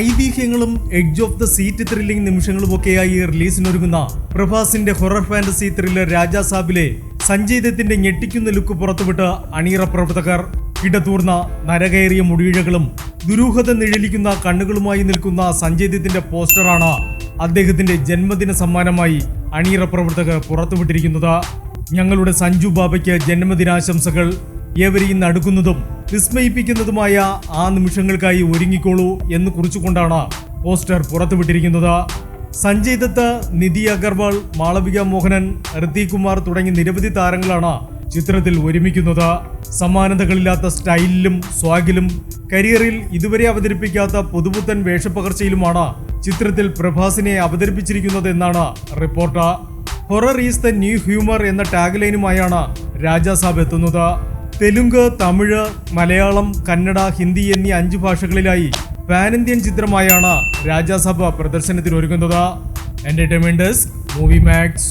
ഐതിഹ്യങ്ങളും edge of the seat thrilling നിമിഷങ്ങളുമൊക്കെയായി റിലീസിനൊരുങ്ങുന്ന പ്രഭാസിന്റെ ഹൊറർ ഫാന്റസി ത്രില്ലർ രാജാ സാബിലെ സഞ്ജയ് ദത്തിന്റെ ഞെട്ടിക്കുന്ന ലുക്ക് പുറത്തുവിട്ട് അണിയറ പ്രവർത്തകർ. ഇടതൂർന്ന നരകയറിയ മുടിയിഴകളും ദുരൂഹത നിഴലിക്കുന്ന കണ്ണുകളുമായി നിൽക്കുന്ന സഞ്ജയ് ദത്തിന്റെ പോസ്റ്ററാണ് അദ്ദേഹത്തിന്റെ ജന്മദിന സമ്മാനമായി അണിയറ പ്രവർത്തകർ പുറത്തുവിട്ടിരിക്കുന്നത്. ഞങ്ങളുടെ സഞ്ജു ബാബയ്ക്ക് ജന്മദിനാശംസകൾ. ഏവരെയും നടുക്കുന്നതും വിസ്മയിപ്പിക്കുന്നതുമായ ആ നിമിഷങ്ങൾക്കായി ഒരുങ്ങിക്കോളൂ എന്ന് കുറിച്ചുകൊണ്ടാണ് പോസ്റ്റർ പുറത്തുവിട്ടിരിക്കുന്നത്. സഞ്ജയ് ദത്ത്, നിധി അഗർവാൾ, മാളവിക മോഹനൻ, ഋതിക് കുമാർ തുടങ്ങി നിരവധി താരങ്ങളാണ് ചിത്രത്തിൽ ഒരുമിക്കുന്നത്. സമാനതകളില്ലാത്ത സ്റ്റൈലിലും സ്വാഗിലും കരിയറിൽ ഇതുവരെ അവതരിപ്പിക്കാത്ത പുതുപുത്തൻ വേഷപ്പകർച്ചയിലുമാണ് ചിത്രത്തിൽ പ്രഭാസിനെ അവതരിപ്പിച്ചിരിക്കുന്നത് എന്നാണ് report. Horror is the new humour എന്ന ടാഗ് ലൈനുമായാണ് രാജാ സാബ് എത്തുന്നത്. തെലുങ്ക്, തമിഴ്, മലയാളം, കന്നഡ, ഹിന്ദി എന്നീ 5 ഭാഷകളിലായി പാൻ ഇന്ത്യൻ ചിത്രമായാണ് രാജാ സാബ് പ്രദർശനത്തിന് ഒരുങ്ങുന്നത്. Entertainment desk, movie max.